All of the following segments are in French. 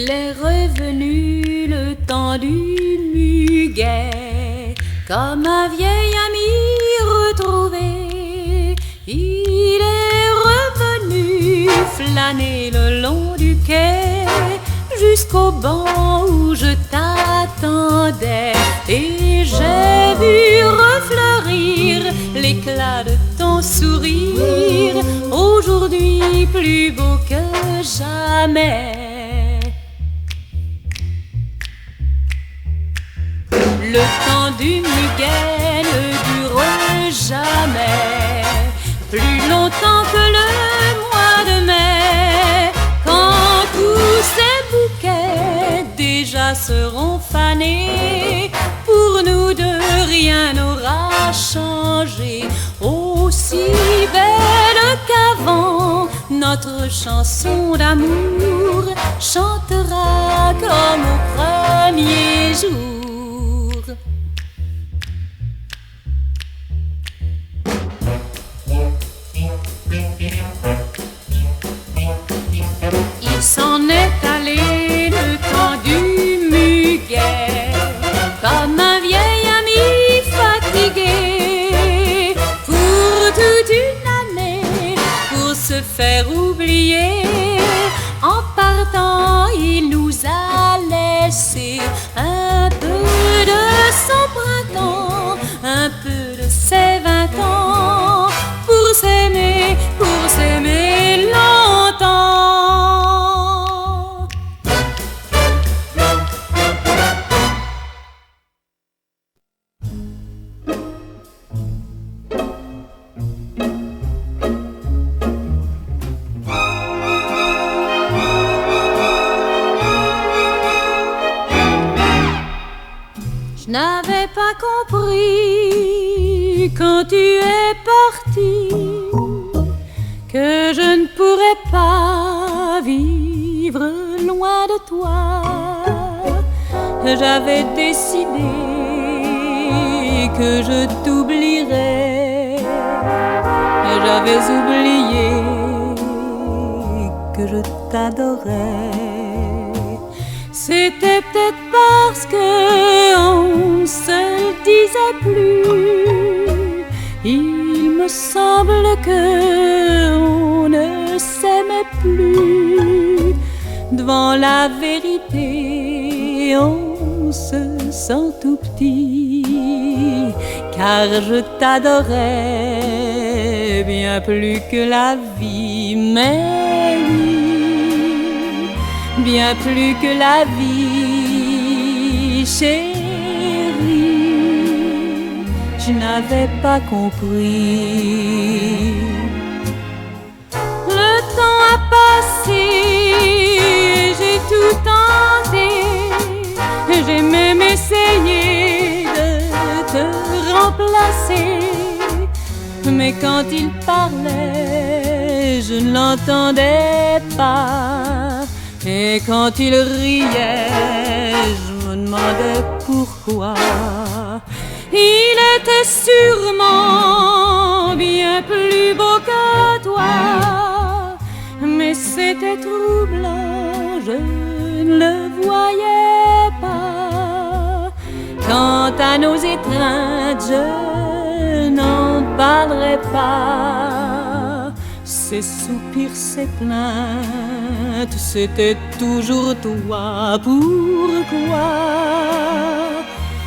Il est revenu le temps du muguet, comme un vieil ami retrouvé. Il est revenu flâner le long du quai, jusqu'au banc où je t'attendais. Et j'ai vu refleurir l'éclat de ton sourire, aujourd'hui plus beau que jamais. Le temps du muguet ne dure jamais, plus longtemps que le mois de mai, quand tous ces bouquets déjà seront fanés. Pour nous deux, rien n'aura changé, aussi belle qu'avant. Notre chanson d'amour chantera comme au premier jour. Il s'en est allé le temps du muguet, comme un vieil ami fatigué, pour toute une année, pour se faire oublier. En partant, il nous a laissé un peu de son printemps, un peu de ses 20 ans, pour s'aimer longtemps. Je n'avais pas compris quand tu es parti que je ne pourrais pas vivre loin de toi. J'avais décidé que je t'oublierais, j'avais oublié que je t'adorais. C'était peut-être parce qu'on se le disait plus. Il me semble qu'on ne s'aimait plus. Devant la vérité, on se sent tout petit, car je t'adorais bien plus que la vie. Mais oui, bien plus que la vie, chérie, je n'avais pas compris. Le temps a passé, j'ai tout tenté, j'ai même essayé de te remplacer. Mais quand il parlait, je ne l'entendais pas. Et quand il riait, je me demandais pourquoi. Il était sûrement bien plus beau que toi, mais c'était troublant, je ne le voyais pas. Quant à nos étreintes, je n'en parlerai pas. Ces soupirs, ces plaintes, c'était toujours toi. Pourquoi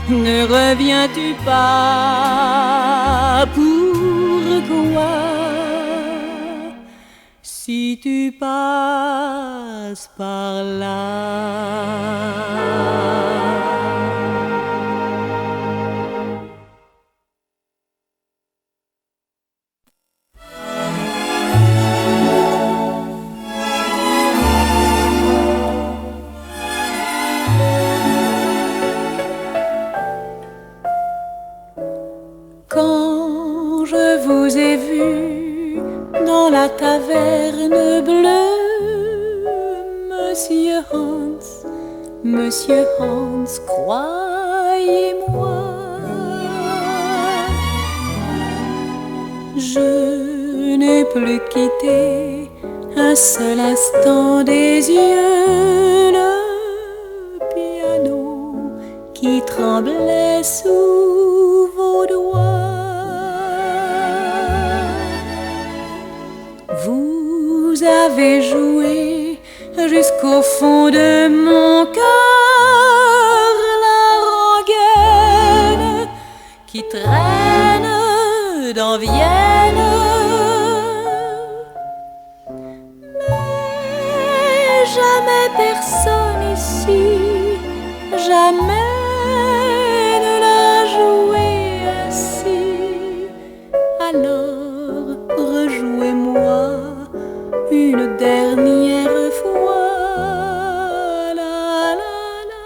ne reviens-tu pas? Pourquoi, si tu passes par là? Quand je vous ai vu dans la taverne bleue, Monsieur Hans, croyez-moi, je n'ai plus quitté un seul instant des yeux le tremblait sous vos doigts. Vous avez joué jusqu'au fond de mon cœur la rengaine qui traîne dans Vienne. Mais jamais personne ici, jamais ne l'a joué ainsi. Alors rejouez-moi une dernière fois. La la la,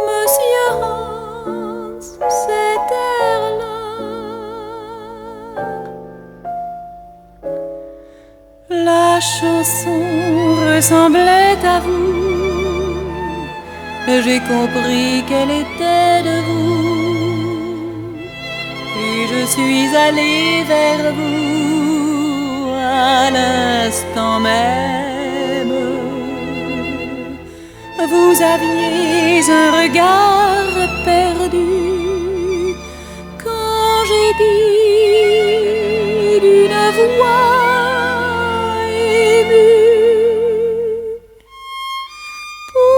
Monsieur Hans, cet air-là. La chanson ressemblait à vous. J'ai compris qu'elle était de vous. Et je suis allée vers vous à l'instant même. Vous aviez un regard perdu quand j'ai dit d'une voix émue: pour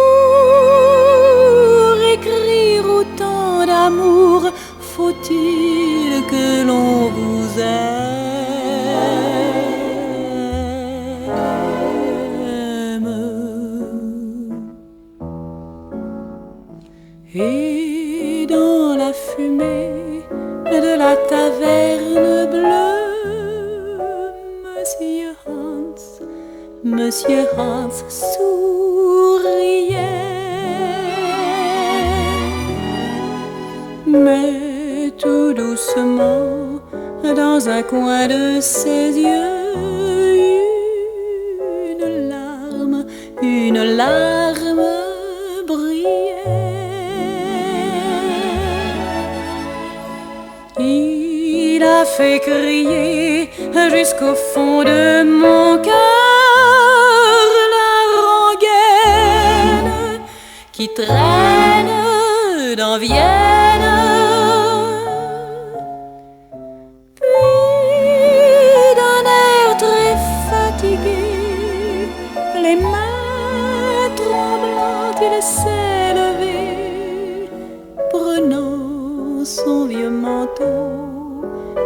écrire autant d'amour, faut-il que l'on vous aime? Et dans la fumée de la taverne bleue, Monsieur Hans souriait. Mais tout doucement, dans un coin de ses yeux, une larme brillait. Il a fait crier jusqu'au fond de mon cœur la rengaine qui traîne dans Vienne. Puis d'un air très fatigué, les mains tremblantes, il s'est levé, prenant son vieux manteau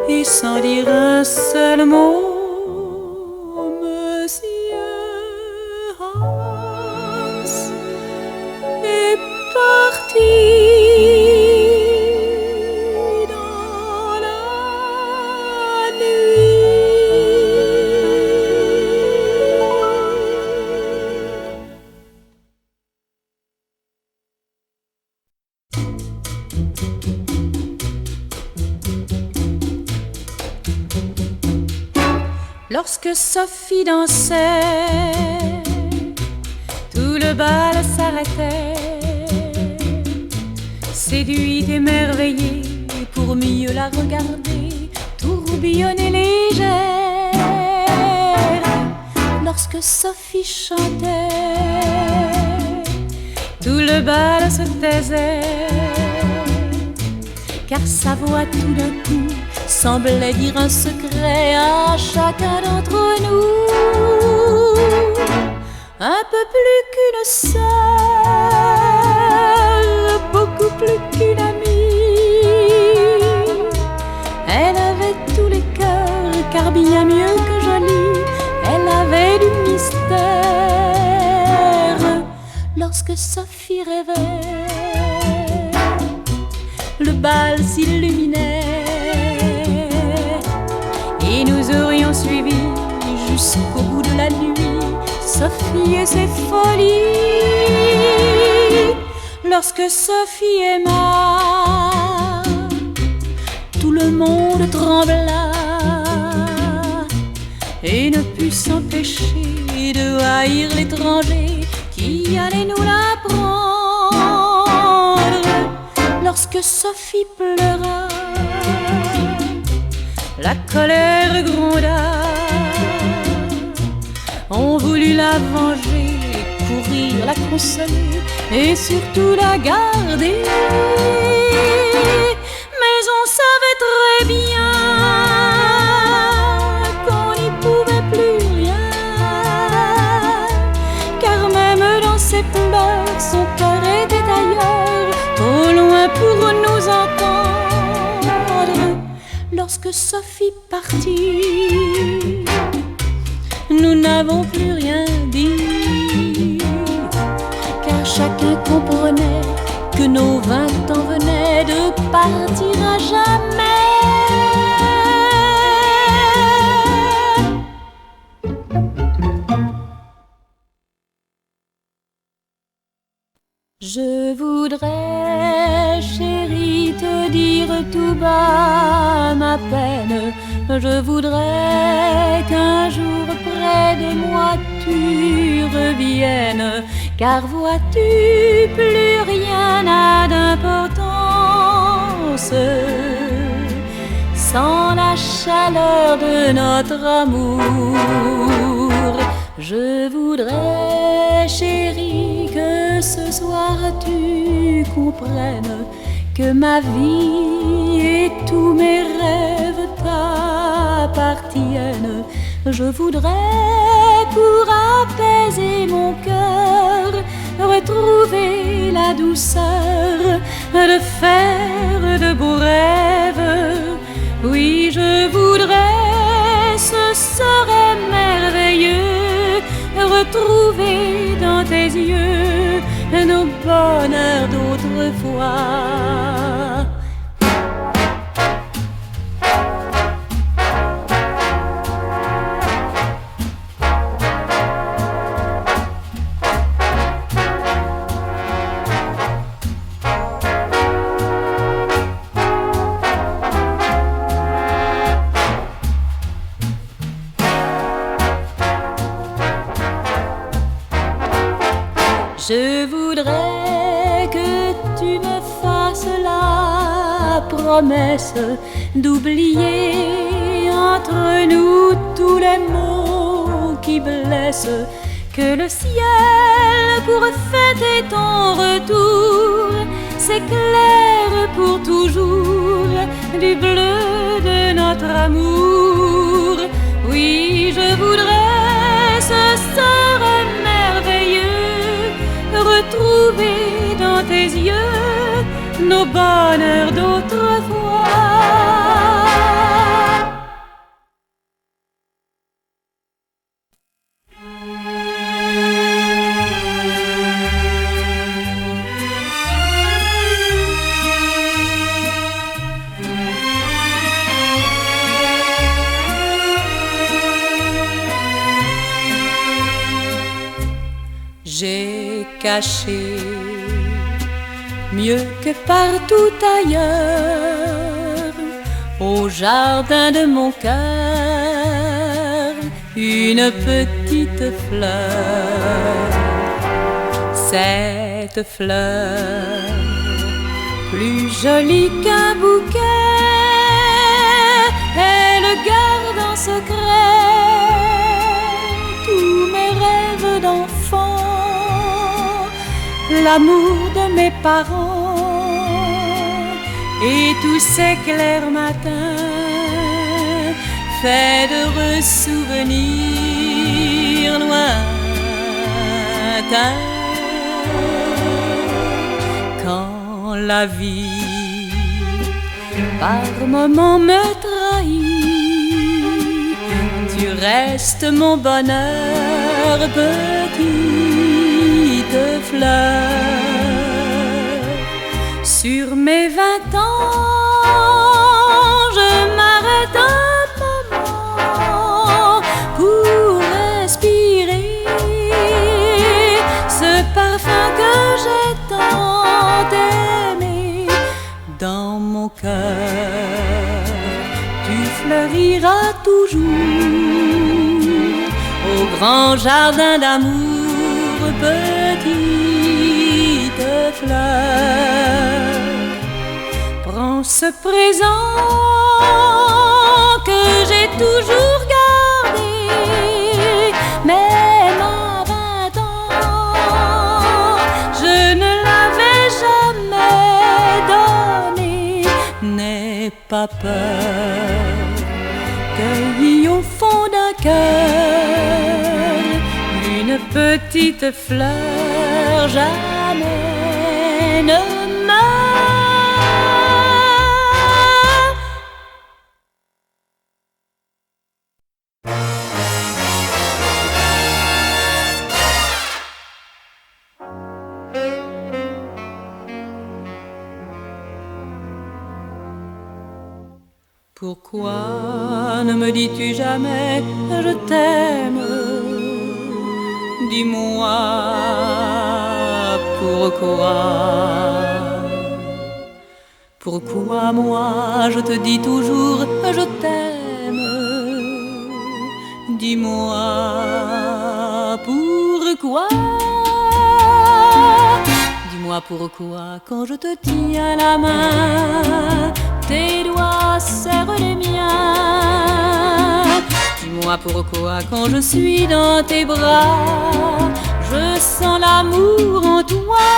et sans dire un seul mot, Monsieur Hans est parti dans la nuit. Lorsque Sophie dansait, tout le bal s'arrêtait, séduite, émerveillée, pour mieux la regarder, tourbillonner légère. Lorsque Sophie chantait, tout le bal se taisait, car sa voix tout d'un coup semblait dire un secret à chacun d'entre nous. Un peu plus qu'une sœur, beaucoup plus qu'une amie. Elle avait tous les cœurs, car bien mieux que jolie, elle avait du mystère. Lorsque Sophie rêvait, le bal s'illuminait et nous aurions suivi jusqu'au bout de la nuit Sophie et ses folies. Lorsque Sophie aima, tout le monde trembla et ne put s'empêcher de haïr l'étranger qui allait nous la prendre. Lorsque Sophie pleura, la colère gronda. On voulut la venger, courir, la consoler, et surtout la garder. Mais on savait très bien qu'on n'y pouvait plus rien, car même dans ses pleurs, son cœur était ailleurs, trop loin pour nous entendre. Lorsque Sophie partit, nous n'avons plus rien dit, car chacun comprenait que nos 20 ans venaient de partir à jamais. Je voudrais, chérie, te dire tout bas ma peine. Je voudrais qu'un jour près de moi tu reviennes, car vois-tu, plus rien n'a d'importance sans la chaleur de notre amour. Je voudrais, chérie, que ce soir tu comprennes que ma vie et tous mes rêves t'appartiennent. Je voudrais, pour apaiser mon cœur, retrouver la douceur de faire de beaux rêves. Oui, je voudrais, ce serait merveilleux, retrouver dans tes yeux nos bonheurs d'autrefois. Je voudrais que tu me fasses la promesse d'oublier entre nous tous les mots qui blessent, que le ciel pour fêter ton retour s'éclaire pour toujours du bleu de notre amour. Oui, je voudrais, ce serait merveilleux, retrouver dans tes yeux nos bonheurs d'autrefois. J'ai caché mieux que partout ailleurs au jardin de mon cœur une petite fleur. Cette fleur, plus jolie qu'un bouquet, elle garde en secret tous mes rêves d'enfant, l'amour de mes parents et tous ces clairs matins faits d'heureux souvenirs lointains. Quand la vie par moments me trahit, tu restes mon bonheur, petite fleur. Sur mes 20 ans, je m'arrête un moment pour respirer ce parfum que j'ai tant aimé. Dans mon cœur, tu fleuriras toujours au grand jardin d'amour, petite fleur. Prends ce présent que j'ai toujours gardé, même à 20 ans, je ne pas peur, cueillie au fond d'un cœur, une petite fleur jamais ne meurt. Pourquoi ne me dis-tu jamais je t'aime? Dis-moi pourquoi. Pourquoi moi je te dis toujours je t'aime? Dis-moi pourquoi. Dis-moi pourquoi quand je te tiens la main, tes doigts serrent les miens. Dis-moi pourquoi quand je suis dans tes bras, je sens l'amour en toi.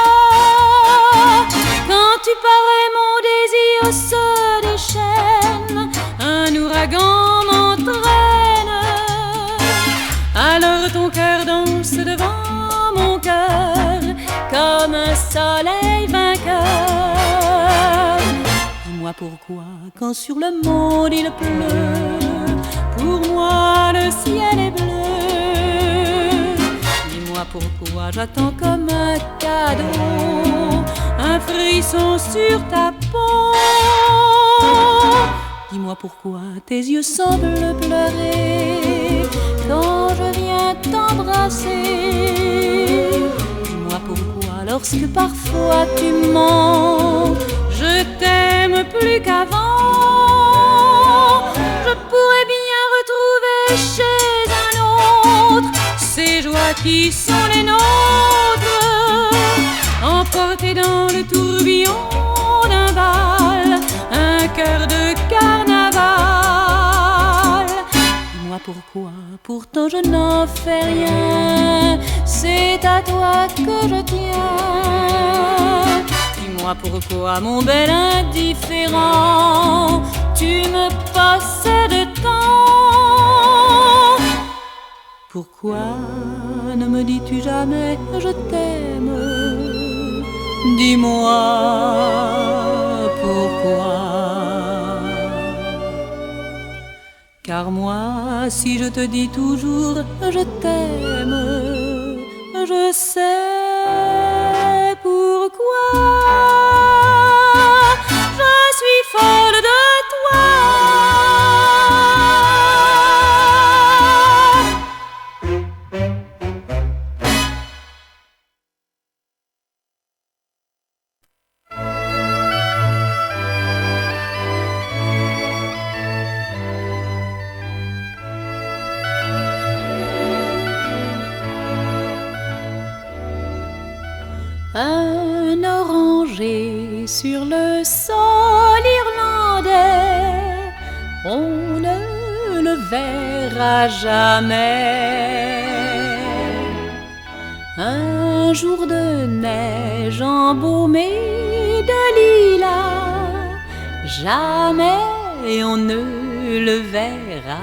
Quand tu parais mon désir se déchaîne, un ouragan m'entraîne. Alors ton cœur danse devant mon cœur comme un soleil vainqueur. Dis-moi pourquoi, quand sur le monde il pleut, pour moi le ciel est bleu. Dis-moi pourquoi j'attends comme un cadeau, un frisson sur ta peau. Dis-moi pourquoi tes yeux semblent pleurer quand je viens t'embrasser. Dis-moi pourquoi lorsque parfois tu mens, je t'aime plus qu'avant. Je pourrais bien retrouver chez un autre ces joies qui sont les nôtres, emportés dans le tourbillon d'un bal, un cœur de carnaval. Dis-moi pourquoi, pourtant je n'en fais rien, c'est à toi que je tiens. Dis-moi pourquoi, mon bel indifférent, tu me possèdes tant. Pourquoi ne me dis-tu jamais je t'aime? Dis-moi pourquoi. Car moi, si je te dis toujours je t'aime, je sais pourquoi. Je suis folle de toi. Un oranger sur le sol irlandais, on ne le verra jamais. Un jour de neige embaumé de lilas, jamais on ne le verra.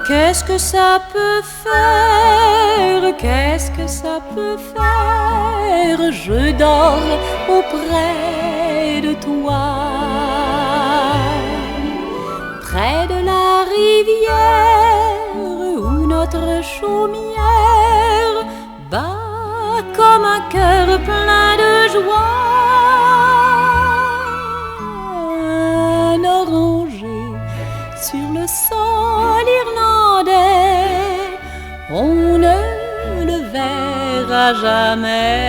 Qu'est-ce que ça peut faire? Qu'est-ce que ça peut faire? Je dors auprès de toi, près de la rivière où notre chaumière bat comme un cœur plein de joie. Un oranger sur le sol irlandais, on ne le verra jamais.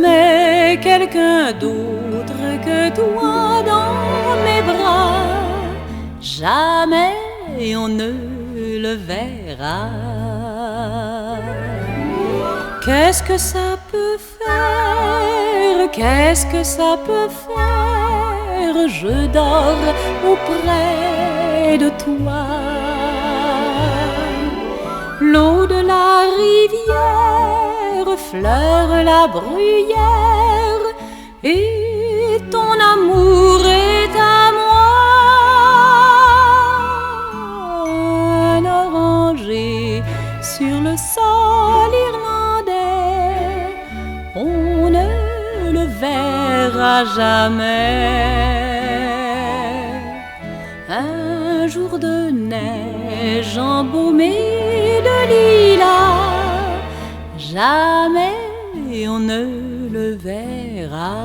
Mais quelqu'un d'autre que toi dans mes bras, jamais on ne le verra. Qu'est-ce que ça peut faire? Qu'est-ce que ça peut faire? Je dors auprès de toi. L'eau de la rivière fleure la bruyère et ton amour est à moi. Un oranger sur le sol irlandais, on ne le verra jamais. Un jour de neige embaumé de lilas, jamais on ne le verra.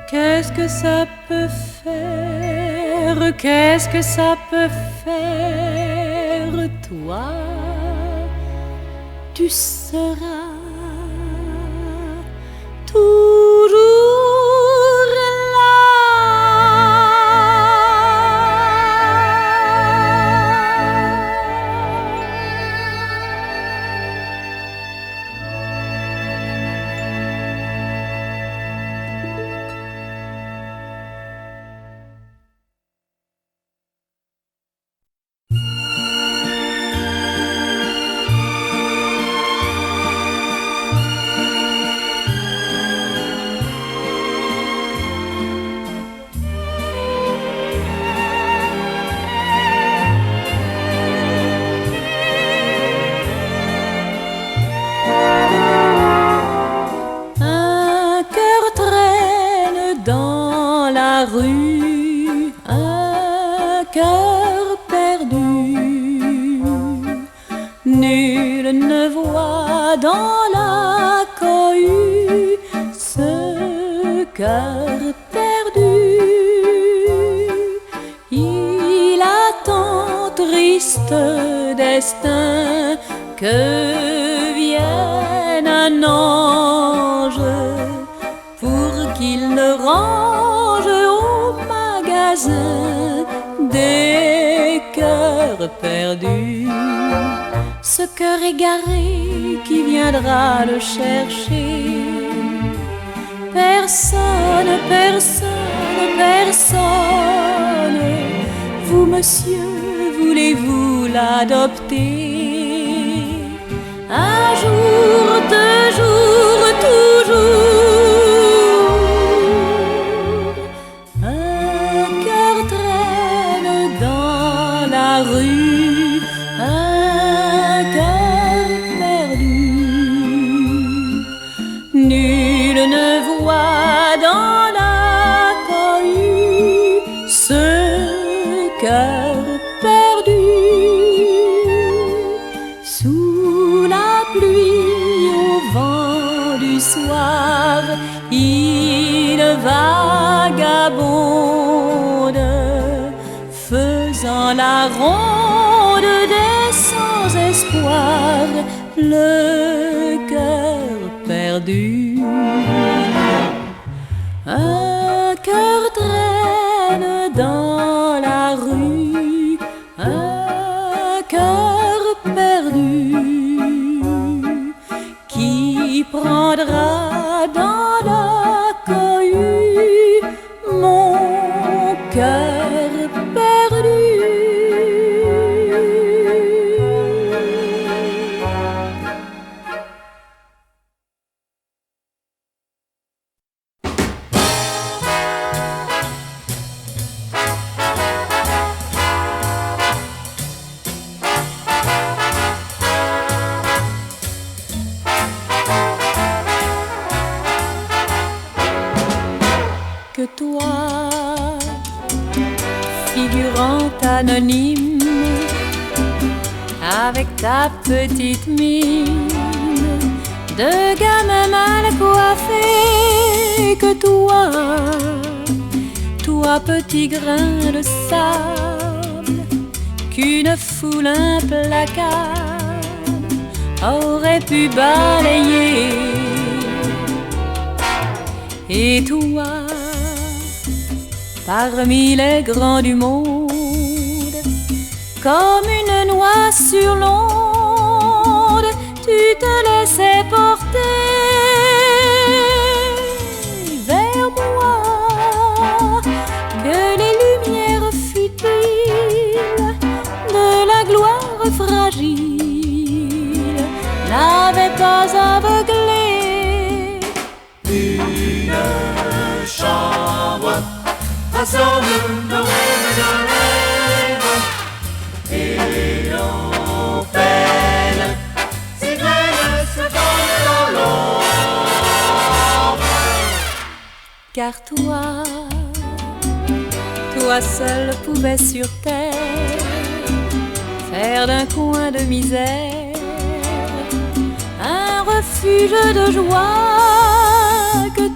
Qu'est-ce que ça peut faire? Qu'est-ce que ça peut faire? Toi, tu seras toujours là. Rue, un cœur perdu. Nul ne voit dans la cohue ce cœur perdu. Il attend, triste destin, que vienne un ange pour qu'il ne range au magasin des cœurs perdus. Ce cœur égaré qui viendra le chercher. Personne, personne, personne. Vous, monsieur, voulez-vous l'adopter? Un jour, deux jours, toujours. Un cœur traîne dans la rue, un cœur perdu. Nul ne voit dans la cohue ce cœur perdu. Sous la pluie, au vent du soir, il vagabonde, faisant la ronde des sans-espoir, le cœur perdu. Un cœur traîne dans la rue, un cœur perdu, qui prendra dans la cohue mon cœur perdu. Que toi, figurante anonyme, avec ta petite mine de gamin mal coiffé, que toi, toi petit grain de sable, qu'une foule implacable aurait pu balayer. Et toi, parmi les grands du monde, comme une noix sur l'onde, tu te laissais porter vers moi, que les lumières futiles de la gloire fragile n'avaient pas aveuglé une chambre ensemble nos rêves de rêve et nos peines si belles se fondent dans l'ombre. Car toi seul pouvais sur terre faire d'un coin de misère un refuge de joie. Que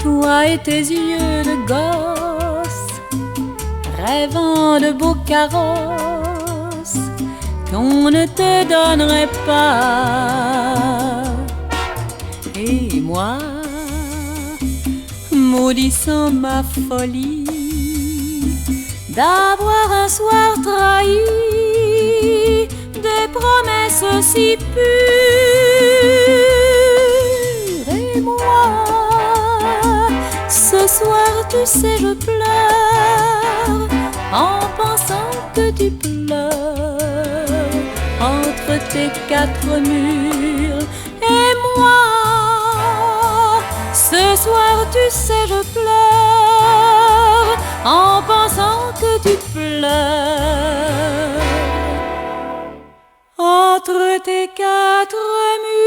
toi et tes yeux de gosse, rêvant de beaux carrosses qu'on ne te donnerait pas. Et moi, maudissant ma folie d'avoir un soir trahi des promesses si pures. Et moi, ce soir, tu sais, je pleure en pensant que tu pleures entre tes quatre murs. Et moi, ce soir, tu sais, je pleure en pensant que tu pleures entre tes quatre murs.